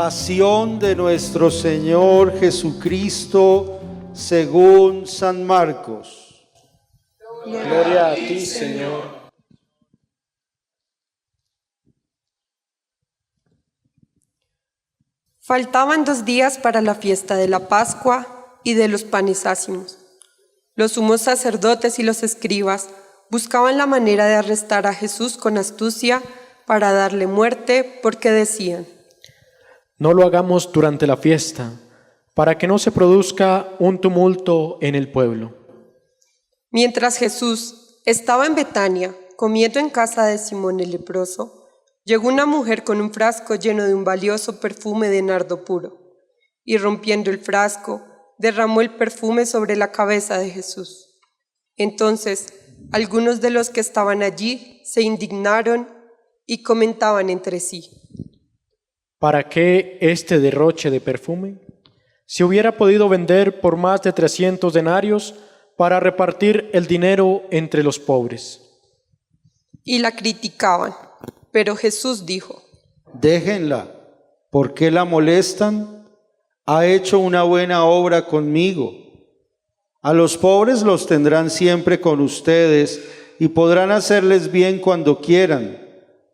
Pasión de nuestro Señor Jesucristo según San Marcos. Gloria a ti, Señor. Faltaban 2 días para la fiesta de la Pascua y de los panes ácimos. Los sumos sacerdotes y los escribas buscaban la manera de arrestar a Jesús con astucia para darle muerte, porque decían: No lo hagamos durante la fiesta, para que no se produzca un tumulto en el pueblo. Mientras Jesús estaba en Betania, comiendo en casa de Simón el leproso, llegó una mujer con un frasco lleno de un valioso perfume de nardo puro, y rompiendo el frasco, derramó el perfume sobre la cabeza de Jesús. Entonces, algunos de los que estaban allí se indignaron y comentaban entre sí: ¿Para qué este derroche de perfume? Si hubiera podido vender por más de 300 denarios para repartir el dinero entre los pobres. Y la criticaban, pero Jesús dijo: Déjenla, ¿por qué la molestan? Ha hecho una buena obra conmigo. A los pobres los tendrán siempre con ustedes y podrán hacerles bien cuando quieran,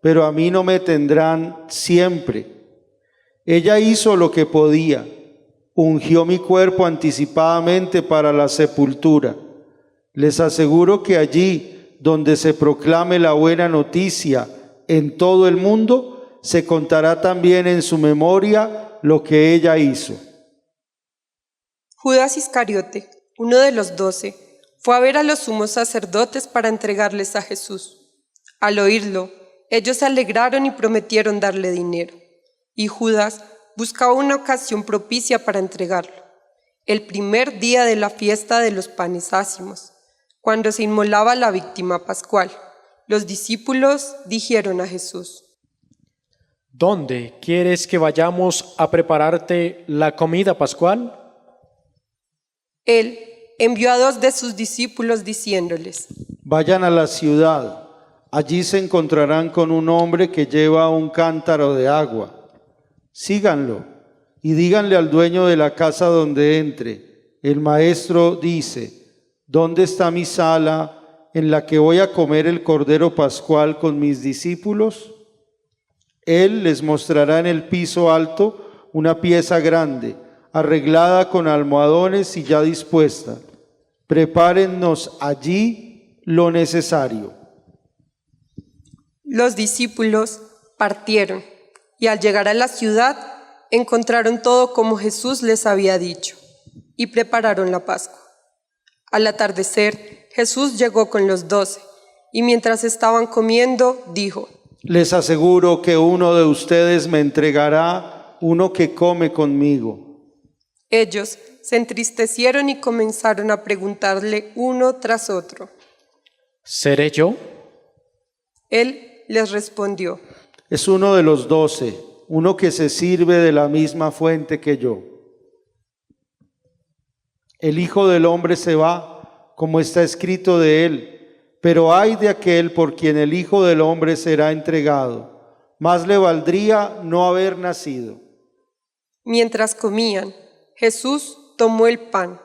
pero a mí no me tendrán siempre. Ella hizo lo que podía, ungió mi cuerpo anticipadamente para la sepultura. Les aseguro que allí donde se proclame la buena noticia en todo el mundo, se contará también en su memoria lo que ella hizo. Judas Iscariote, uno de los 12, fue a ver a los sumos sacerdotes para entregarles a Jesús. Al oírlo, ellos se alegraron y prometieron darle dinero. Y Judas buscaba una ocasión propicia para entregarlo, el primer día de la fiesta de los panes ácimos, cuando se inmolaba la víctima pascual. Los discípulos dijeron a Jesús: ¿Dónde quieres que vayamos a prepararte la comida pascual? Él envió a 2 de sus discípulos diciéndoles: Vayan a la ciudad, allí se encontrarán con un hombre que lleva un cántaro de agua. Síganlo y díganle al dueño de la casa donde entre: el maestro dice, ¿dónde está mi sala en la que voy a comer el cordero pascual con mis discípulos? Él les mostrará en el piso alto una pieza grande, arreglada con almohadones y ya dispuesta. Prepárennos allí lo necesario. Los discípulos partieron y al llegar a la ciudad encontraron todo como Jesús les había dicho y prepararon la Pascua. Al atardecer, Jesús llegó con los 12 y mientras estaban comiendo, dijo: Les aseguro que uno de ustedes me entregará, uno que come conmigo. Ellos se entristecieron y comenzaron a preguntarle uno tras otro: ¿Seré yo? Él les respondió: Es uno de los 12, uno que se sirve de la misma fuente que yo. El Hijo del Hombre se va, como está escrito de él, pero ay de aquel por quien el Hijo del Hombre será entregado. Más le valdría no haber nacido. Mientras comían, Jesús tomó el pan,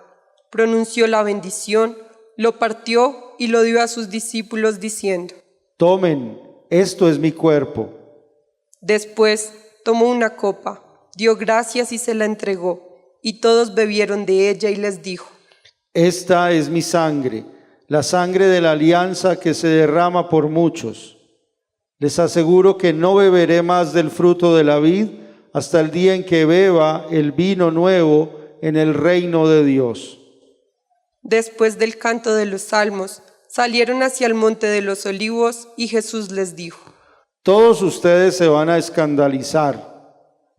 pronunció la bendición, lo partió y lo dio a sus discípulos diciendo: Tomen, esto es mi cuerpo. Después tomó una copa, dio gracias y se la entregó, y todos bebieron de ella y les dijo: Esta es mi sangre, la sangre de la alianza que se derrama por muchos. Les aseguro que no beberé más del fruto de la vid hasta el día en que beba el vino nuevo en el reino de Dios. Después del canto de los salmos, salieron hacia el monte de los olivos y Jesús les dijo: Todos ustedes se van a escandalizar,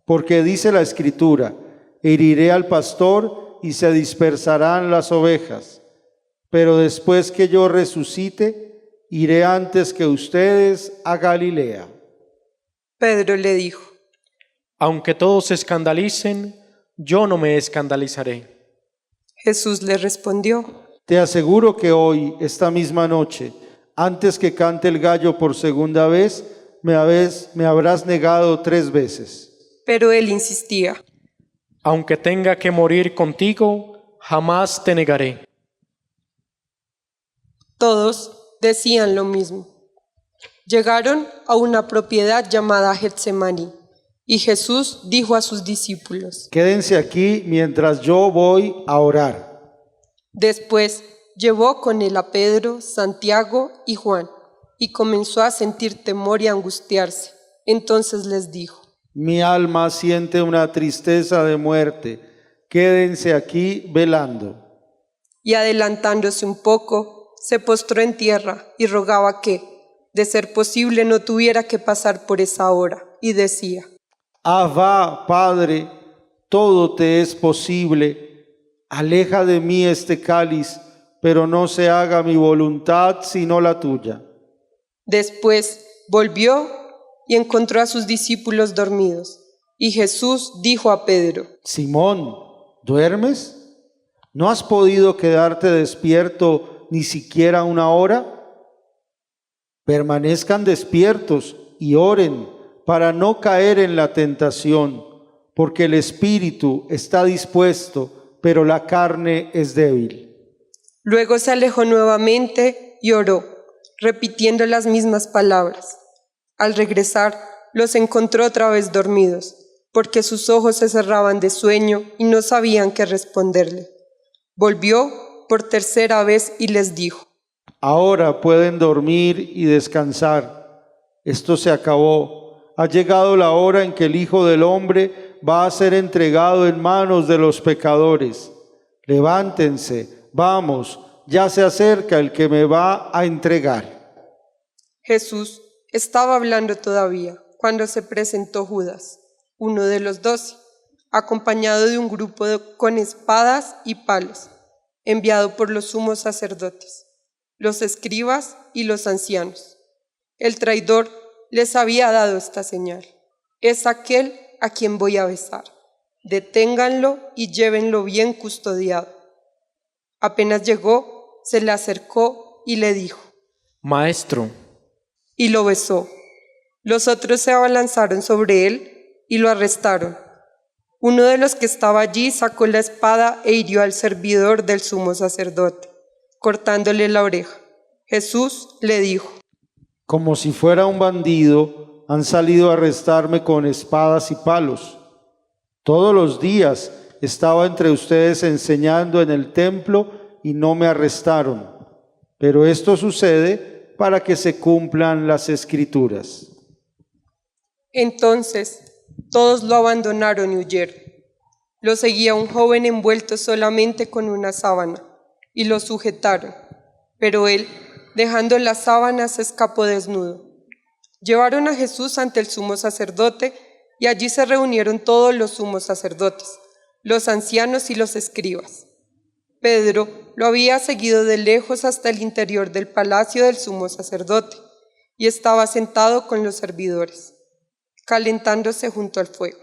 porque dice la Escritura: heriré al pastor y se dispersarán las ovejas. Pero después que yo resucite, iré antes que ustedes a Galilea. Pedro le dijo: Aunque todos se escandalicen, yo no me escandalizaré. Jesús le respondió: Te aseguro que hoy, esta misma noche, antes que cante el gallo por segunda vez, me habrás negado 3 veces. Pero él insistía. Aunque tenga que morir contigo, jamás te negaré. Todos decían lo mismo. Llegaron a una propiedad llamada Getsemaní, y Jesús dijo a sus discípulos: Quédense aquí mientras yo voy a orar. Después llevó con él a Pedro, Santiago y Juan, y comenzó a sentir temor y a angustiarse. Entonces les dijo: Mi alma siente una tristeza de muerte. Quédense aquí velando. Y adelantándose un poco, se postró en tierra y rogaba que, de ser posible, no tuviera que pasar por esa hora, y decía: Abba, Padre, todo te es posible. Aleja de mí este cáliz, pero no se haga mi voluntad sino la tuya. Después volvió y encontró a sus discípulos dormidos. Y Jesús dijo a Pedro: Simón, ¿duermes? ¿No has podido quedarte despierto ni siquiera una hora? Permanezcan despiertos y oren para no caer en la tentación, porque el espíritu está dispuesto, pero la carne es débil. Luego se alejó nuevamente y oró, repitiendo las mismas palabras. Al regresar, los encontró otra vez dormidos, porque sus ojos se cerraban de sueño y no sabían qué responderle. Volvió por tercera vez y les dijo: Ahora pueden dormir y descansar. Esto se acabó. Ha llegado la hora en que el Hijo del Hombre va a ser entregado en manos de los pecadores. Levántense, vamos, ya se acerca el que me va a entregar. Jesús estaba hablando todavía cuando se presentó Judas, uno de los 12, acompañado de un grupo con espadas y palos, enviado por los sumos sacerdotes, los escribas y los ancianos. El traidor les había dado esta señal: es aquel a quien voy a besar. Deténganlo y llévenlo bien custodiado. Apenas llegó, se le acercó y le dijo: Maestro. Y lo besó. Los otros se abalanzaron sobre él y lo arrestaron. Uno de los que estaba allí sacó la espada e hirió al servidor del sumo sacerdote, cortándole la oreja. Jesús le dijo: Como si fuera un bandido, han salido a arrestarme con espadas y palos. Todos los días estaba entre ustedes enseñando en el templo y no me arrestaron. Pero esto sucede para que se cumplan las Escrituras. Entonces todos lo abandonaron y huyeron. Lo seguía un joven envuelto solamente con una sábana, y lo sujetaron. Pero él, dejando la sábana, se escapó desnudo. Llevaron a Jesús ante el sumo sacerdote, y allí se reunieron todos los sumos sacerdotes, los ancianos y los escribas. Pedro lo había seguido de lejos hasta el interior del palacio del sumo sacerdote, y estaba sentado con los servidores, calentándose junto al fuego.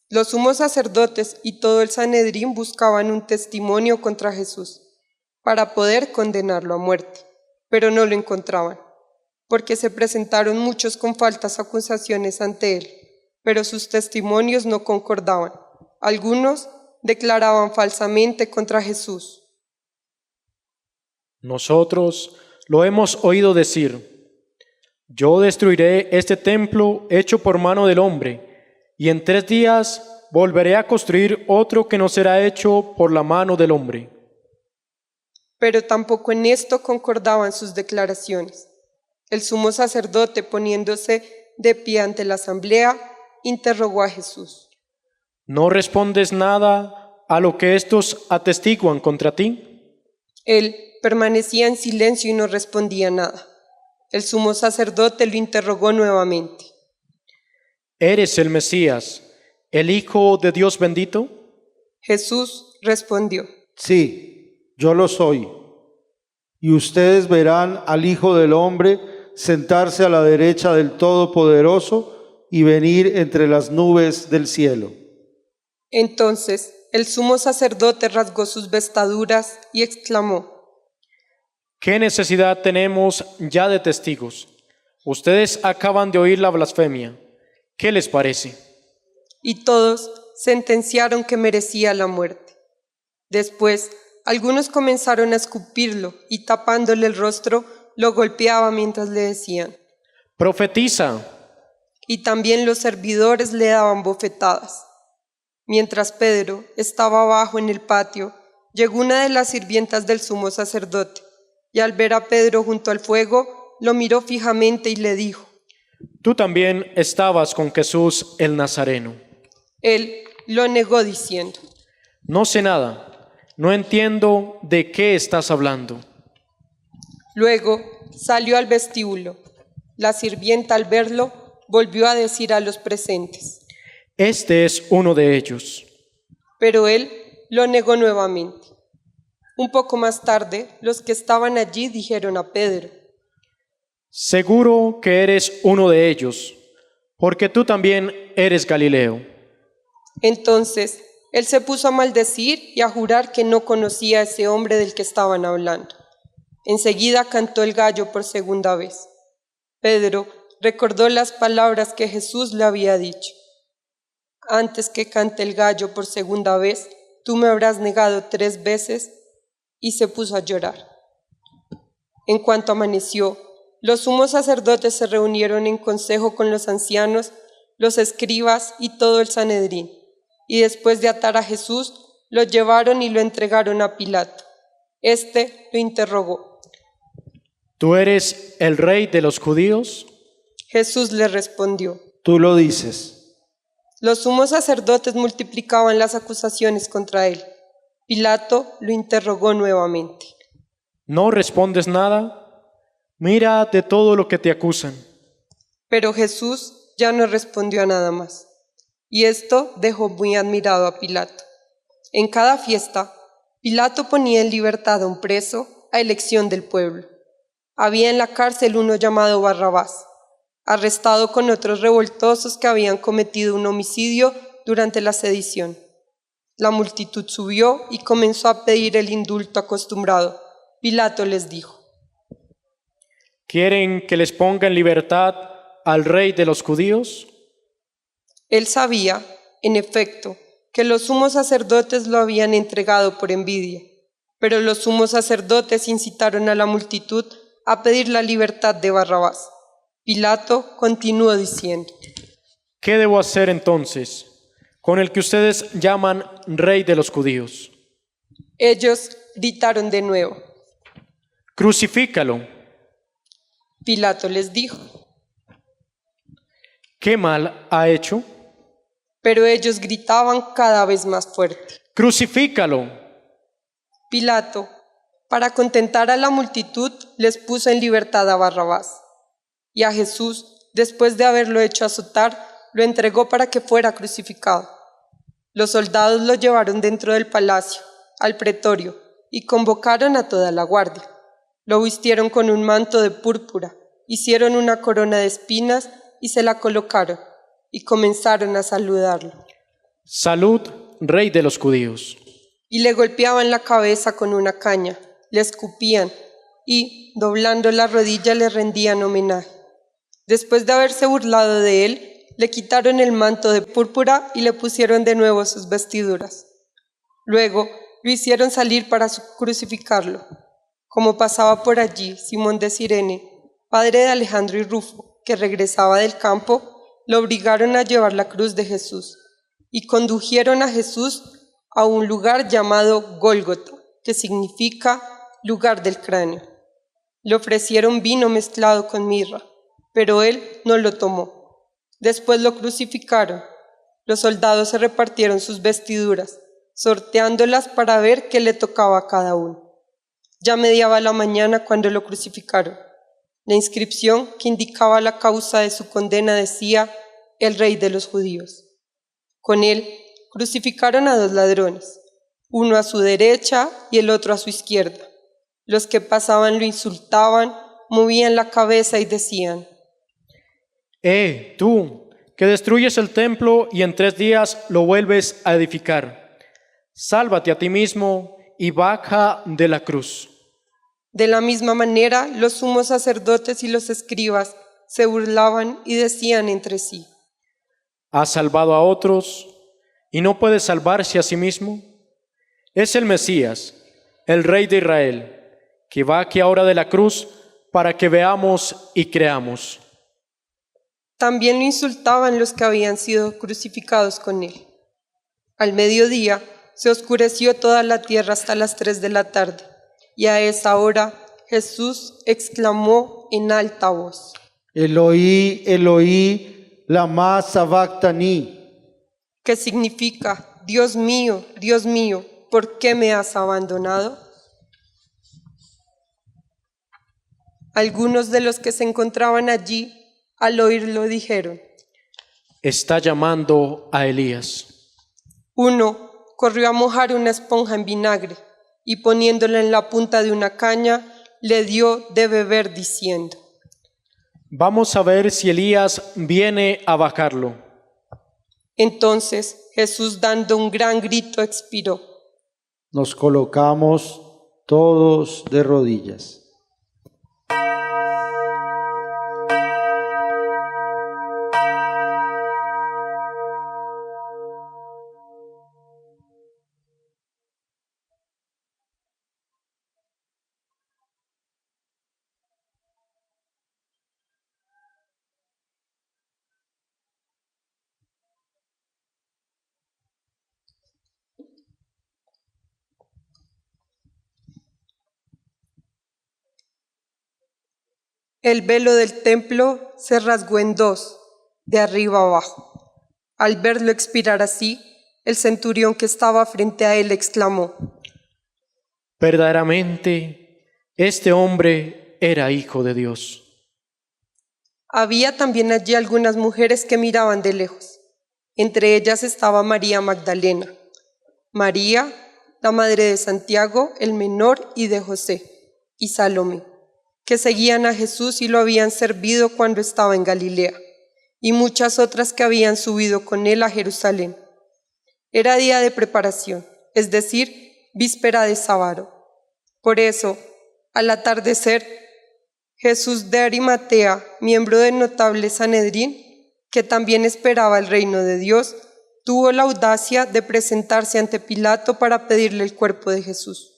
Los sumos sacerdotes y todo el Sanedrín buscaban un testimonio contra Jesús para poder condenarlo a muerte, pero no lo encontraban, porque se presentaron muchos con falsas acusaciones ante él, pero sus testimonios no concordaban. Algunos declaraban falsamente contra Jesús: Nosotros lo hemos oído decir: yo destruiré este templo hecho por mano del hombre, y en 3 días volveré a construir otro que no será hecho por la mano del hombre. Pero tampoco en esto concordaban sus declaraciones. El sumo sacerdote, poniéndose de pie ante la asamblea, interrogó a Jesús: ¿No respondes nada a lo que estos atestiguan contra ti? Él permanecía en silencio y no respondía nada. El sumo sacerdote lo interrogó nuevamente: ¿Eres el Mesías, el Hijo de Dios bendito? Jesús respondió: Sí, yo lo soy. Y ustedes verán al Hijo del Hombre sentarse a la derecha del Todopoderoso y venir entre las nubes del cielo. Entonces el sumo sacerdote rasgó sus vestiduras y exclamó: ¿Qué necesidad tenemos ya de testigos? Ustedes acaban de oír la blasfemia. ¿Qué les parece? y todos sentenciaron que merecía la muerte. Después, algunos comenzaron a escupirlo y tapándole el rostro, lo golpeaban mientras le decían. Profetiza. Y también los servidores le daban bofetadas. Mientras Pedro estaba abajo en el patio, llegó una de las sirvientas del sumo sacerdote, y al ver a Pedro junto al fuego, lo miró fijamente y le dijo. Tú también estabas con Jesús el Nazareno. Él lo negó diciendo. No sé nada. No entiendo de qué estás hablando. Luego salió al vestíbulo. La sirvienta al verlo volvió a decir a los presentes. Este es uno de ellos. Pero él lo negó nuevamente. Un poco más tarde, los que estaban allí dijeron a Pedro. Seguro que eres uno de ellos, porque tú también eres Galileo. Entonces él se puso a maldecir y a jurar que no conocía a ese hombre del que estaban hablando. Enseguida cantó el gallo por segunda vez. Pedro recordó las palabras que Jesús le había dicho. Antes que cante el gallo por segunda vez, tú me habrás negado 3 veces, y se puso a llorar. En cuanto amaneció, los sumos sacerdotes se reunieron en consejo con los ancianos, los escribas y todo el Sanedrín, y después de atar a Jesús, lo llevaron y lo entregaron a Pilato. Este lo interrogó. ¿Tú eres el rey de los judíos? Jesús le respondió. Tú lo dices. Los sumos sacerdotes multiplicaban las acusaciones contra él. Pilato lo interrogó nuevamente. ¿No respondes nada? Mira de todo lo que te acusan. Pero Jesús ya no respondió a nada más. Y esto dejó muy admirado a Pilato. En cada fiesta, Pilato ponía en libertad a un preso a elección del pueblo. Había en la cárcel uno llamado Barrabás, arrestado con otros revoltosos que habían cometido un homicidio durante la sedición. La multitud subió y comenzó a pedir el indulto acostumbrado. Pilato les dijo. ¿Quieren que les ponga en libertad al rey de los judíos? Él sabía, en efecto, que los sumos sacerdotes lo habían entregado por envidia, pero los sumos sacerdotes incitaron a la multitud a pedir la libertad de Barrabás. Pilato continuó diciendo. ¿Qué debo hacer entonces con el que ustedes llaman rey de los judíos? Ellos gritaron de nuevo. Crucifícalo. Pilato les dijo. ¿Qué mal ha hecho? Pero ellos gritaban cada vez más fuerte. Crucifícalo. Pilato, para contentar a la multitud, les puso en libertad a Barrabás. Y a Jesús, después de haberlo hecho azotar, lo entregó para que fuera crucificado. Los soldados lo llevaron dentro del palacio, al pretorio, y convocaron a toda la guardia. Lo vistieron con un manto de púrpura, hicieron una corona de espinas y se la colocaron, y comenzaron a saludarlo. Salud, rey de los judíos. Y le golpeaban la cabeza con una caña, le escupían, y, doblando la rodilla, le rendían homenaje. Después de haberse burlado de él, le quitaron el manto de púrpura y le pusieron de nuevo sus vestiduras. Luego lo hicieron salir para crucificarlo. Como pasaba por allí Simón de Cirene, padre de Alejandro y Rufo, que regresaba del campo, lo obligaron a llevar la cruz de Jesús y condujeron a Jesús a un lugar llamado Gólgota, que significa lugar del cráneo. Le ofrecieron vino mezclado con mirra, pero él no lo tomó. Después lo crucificaron. Los soldados se repartieron sus vestiduras, sorteándolas para ver qué le tocaba a cada uno. Ya mediaba la mañana cuando lo crucificaron. La inscripción que indicaba la causa de su condena decía: el rey de los judíos. Con él crucificaron a 2 ladrones, uno a su derecha y el otro a su izquierda. Los que pasaban lo insultaban, movían la cabeza y decían: Tú, que destruyes el templo y en 3 días lo vuelves a edificar, sálvate a ti mismo y baja de la cruz. De la misma manera, los sumos sacerdotes y los escribas se burlaban y decían entre sí: ha salvado a otros y no puede salvarse a sí mismo. Es el Mesías, el Rey de Israel, que va aquí ahora de la cruz para que veamos y creamos. También lo insultaban los que habían sido crucificados con él. Al mediodía se oscureció toda la tierra hasta las 3 de la tarde, y a esa hora Jesús exclamó en alta voz: Eloí, Eloí, lama sabactani, que significa: Dios mío, ¿por qué me has abandonado? Algunos de los que se encontraban allí, al oírlo, dijeron: Está llamando a Elías. Uno corrió a mojar una esponja en vinagre y poniéndola en la punta de una caña, le dio de beber diciendo: Vamos a ver si Elías viene a bajarlo. Entonces Jesús, dando un gran grito, expiró. Nos colocamos todos de rodillas. El velo del templo se rasgó en dos, de arriba abajo. Al verlo expirar así, el centurión que estaba frente a él exclamó: Verdaderamente, este hombre era hijo de Dios. Había también allí algunas mujeres que miraban de lejos. Entre ellas estaba María Magdalena, María, la madre de Santiago, el menor, y de José, y Salomé, que seguían a Jesús y lo habían servido cuando estaba en Galilea, y muchas otras que habían subido con él a Jerusalén. Era día de preparación, es decir, víspera de sábado. Por eso, al atardecer, Jesús de Arimatea, miembro del notable Sanedrín, que también esperaba el reino de Dios, tuvo la audacia de presentarse ante Pilato para pedirle el cuerpo de Jesús.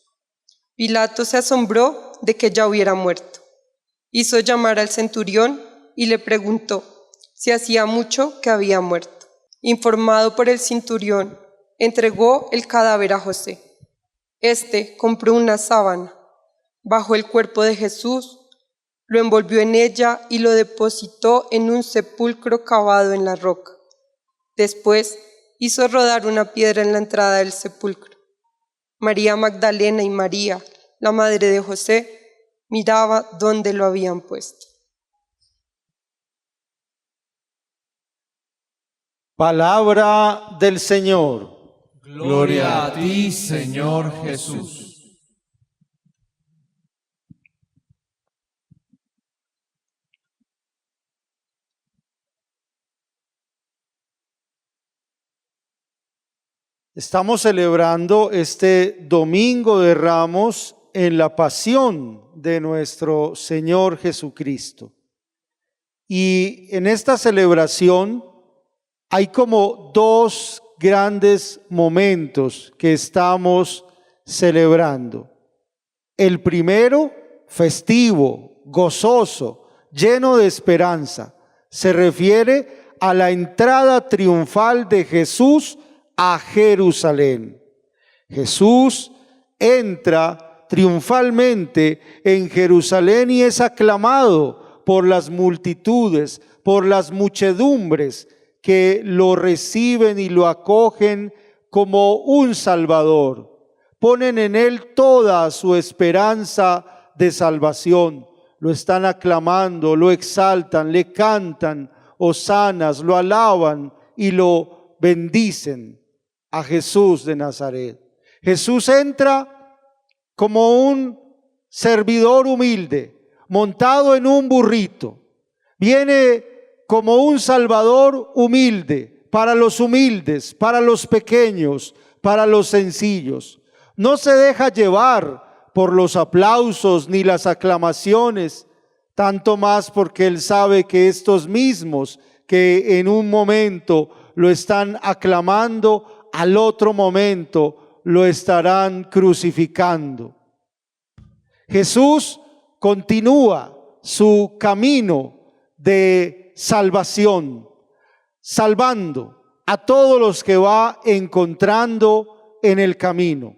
Pilato se asombró de que ya hubiera muerto. Hizo llamar al centurión y le preguntó si hacía mucho que había muerto. Informado por el centurión, entregó el cadáver a José. Este compró una sábana, bajó el cuerpo de Jesús, lo envolvió en ella y lo depositó en un sepulcro cavado en la roca. Después hizo rodar una piedra en la entrada del sepulcro. María Magdalena y María, la madre de José, miraba dónde lo habían puesto. Palabra del Señor. Gloria a ti, Señor Jesús. Estamos celebrando este Domingo de Ramos en la pasión de nuestro Señor Jesucristo. Y en esta celebración hay como dos grandes momentos que estamos celebrando. El primero, festivo, gozoso, lleno de esperanza, se refiere a la entrada triunfal de Jesús a Jerusalén. Jesús entra triunfalmente en Jerusalén y es aclamado por las multitudes, por las muchedumbres que lo reciben y lo acogen como un Salvador. Ponen en él toda su esperanza de salvación. Lo están aclamando, lo exaltan, le cantan hosanas, lo alaban y lo bendicen a Jesús de Nazaret. Jesús entra como un servidor humilde, montado en un burrito. Viene como un Salvador humilde, para los humildes, para los pequeños, para los sencillos. No se deja llevar por los aplausos ni las aclamaciones, tanto más porque Él sabe que estos mismos que en un momento lo están aclamando, al otro momento lo estarán crucificando. Jesús continúa su camino de salvación, salvando a todos los que va encontrando en el camino.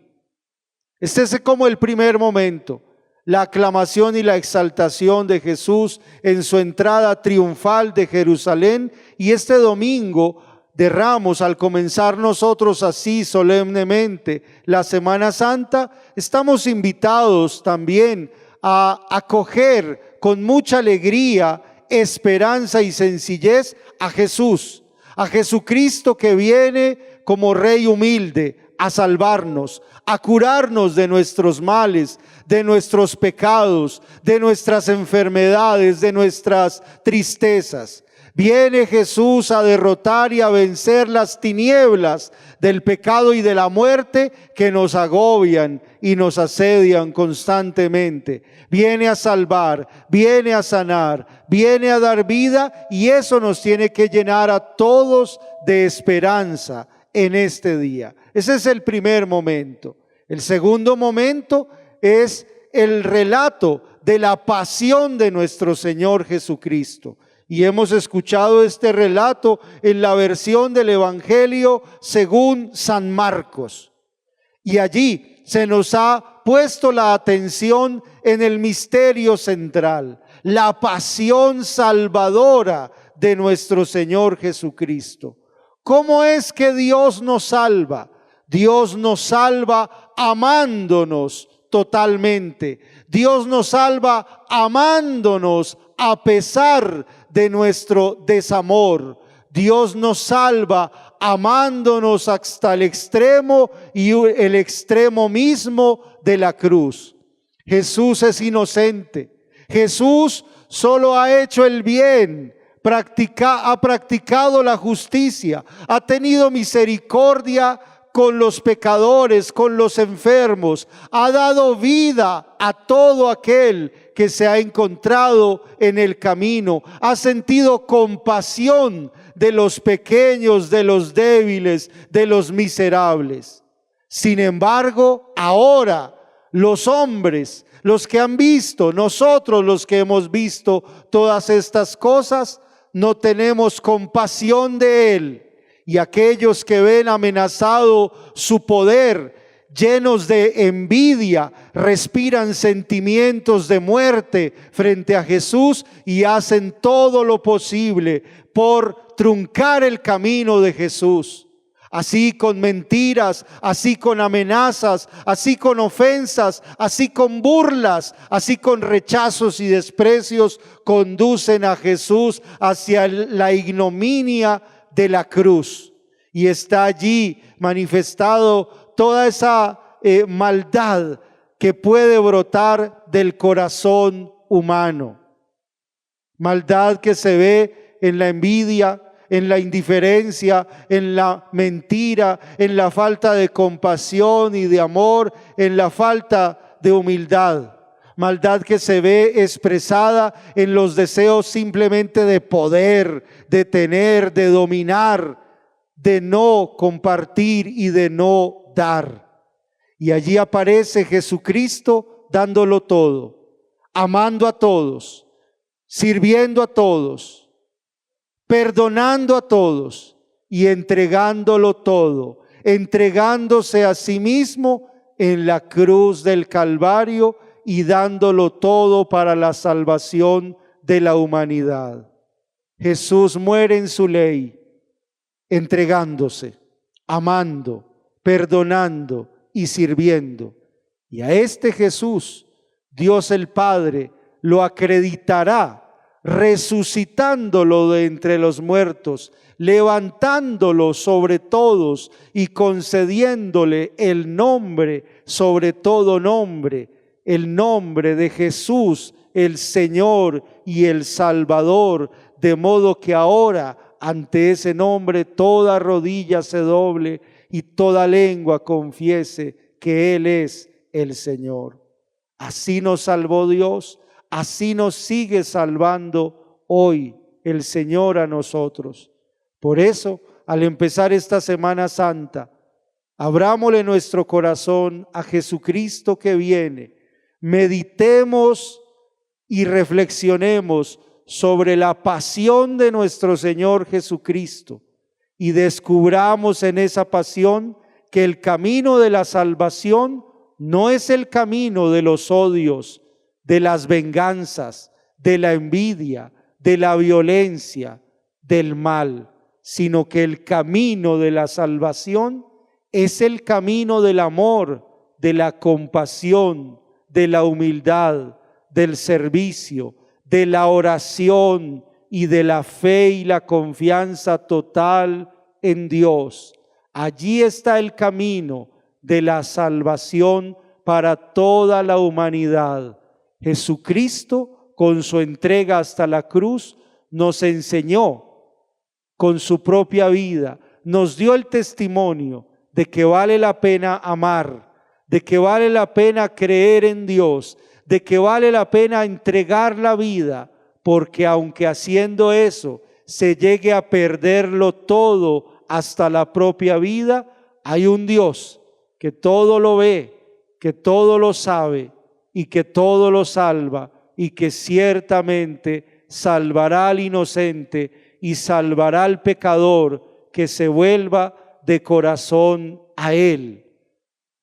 Este es como el primer momento, la aclamación y la exaltación de Jesús en su entrada triunfal de Jerusalén. Y este domingo de Ramos, al comenzar nosotros así solemnemente la Semana Santa, estamos invitados también a acoger con mucha alegría, esperanza y sencillez a Jesús, a Jesucristo que viene como Rey humilde a salvarnos, a curarnos de nuestros males, de nuestros pecados, de nuestras enfermedades, de nuestras tristezas. Viene Jesús a derrotar y a vencer las tinieblas del pecado y de la muerte que nos agobian y nos asedian constantemente. Viene a salvar, viene a sanar, viene a dar vida, y eso nos tiene que llenar a todos de esperanza en este día. Ese es el primer momento. El segundo momento es el relato de la pasión de nuestro Señor Jesucristo. Y hemos escuchado este relato en la versión del Evangelio según San Marcos. Y allí se nos ha puesto la atención en el misterio central, la pasión salvadora de nuestro Señor Jesucristo. ¿Cómo es que Dios nos salva? Dios nos salva amándonos totalmente. Dios nos salva amándonos a pesar de nuestro desamor. Dios nos salva amándonos hasta el extremo y el extremo mismo de la cruz. Jesús es inocente. Jesús solo ha hecho el bien, ha practicado la justicia, ha tenido misericordia con los pecadores, con los enfermos, ha dado vida a todo aquel que se ha encontrado en el camino, ha sentido compasión de los pequeños, de los débiles, de los miserables. Sin embargo, ahora los hombres, los que han visto, nosotros los que hemos visto todas estas cosas, no tenemos compasión de Él. Y aquellos que ven amenazado su poder, llenos de envidia, respiran sentimientos de muerte frente a Jesús y hacen todo lo posible por truncar el camino de Jesús. Así con mentiras, así con amenazas, así con ofensas, así con burlas, así con rechazos y desprecios, conducen a Jesús hacia la ignominia de la cruz. Y está allí manifestado toda esa maldad que puede brotar del corazón humano. Maldad que se ve en la envidia, en la indiferencia, en la mentira, en la falta de compasión y de amor, en la falta de humildad. Maldad que se ve expresada en los deseos simplemente de poder, de tener, de dominar, de no compartir y de no dar. Y allí aparece Jesucristo dándolo todo, amando a todos, sirviendo a todos, perdonando a todos y entregándolo todo, entregándose a sí mismo en la cruz del Calvario y dándolo todo para la salvación de la humanidad. Jesús muere en su ley, entregándose, amando, perdonando y sirviendo. Y a este Jesús, Dios el Padre lo acreditará, resucitándolo de entre los muertos, levantándolo sobre todos y concediéndole el nombre sobre todo nombre, el nombre de Jesús, el Señor y el Salvador, de modo que ahora ante ese nombre toda rodilla se doble y toda lengua confiese que Él es el Señor. Así nos salvó Dios. Así nos sigue salvando hoy el Señor a nosotros. Por eso al empezar esta Semana Santa, abrámosle nuestro corazón a Jesucristo que viene. Meditemos y reflexionemos sobre la pasión de nuestro Señor Jesucristo y descubramos en esa pasión que el camino de la salvación no es el camino de los odios, de las venganzas, de la envidia, de la violencia, del mal, sino que el camino de la salvación es el camino del amor, de la compasión, de la humildad, del servicio, de la oración y de la fe y la confianza total en Dios. Allí está el camino de la salvación para toda la humanidad. Jesucristo, con su entrega hasta la cruz, nos enseñó con su propia vida, nos dio el testimonio de que vale la pena amar, de que vale la pena creer en Dios, de que vale la pena entregar la vida, porque aunque haciendo eso se llegue a perderlo todo, hasta la propia vida, hay un Dios que todo lo ve, que todo lo sabe y que todo lo salva y que ciertamente salvará al inocente y salvará al pecador que se vuelva de corazón a Él.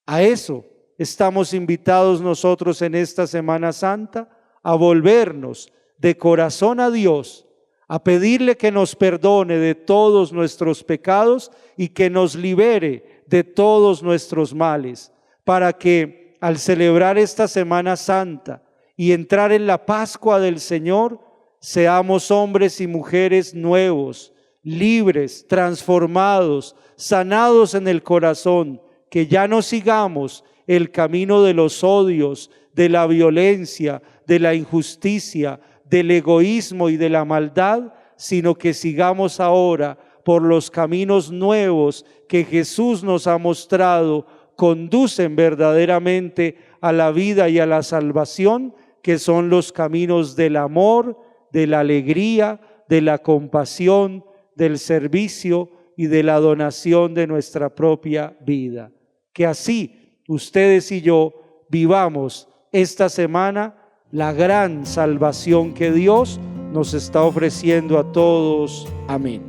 A eso estamos invitados nosotros en esta Semana Santa, a volvernos de corazón a Dios, a pedirle que nos perdone de todos nuestros pecados y que nos libere de todos nuestros males, para que al celebrar esta Semana Santa y entrar en la Pascua del Señor, seamos hombres y mujeres nuevos, libres, transformados, sanados en el corazón, que ya no sigamos el camino de los odios, de la violencia, de la injusticia, del egoísmo y de la maldad, sino que sigamos ahora por los caminos nuevos que Jesús nos ha mostrado, conducen verdaderamente a la vida y a la salvación, que son los caminos del amor, de la alegría, de la compasión, del servicio y de la donación de nuestra propia vida. Que así ustedes y yo vivamos esta semana la gran salvación que Dios nos está ofreciendo a todos. Amén.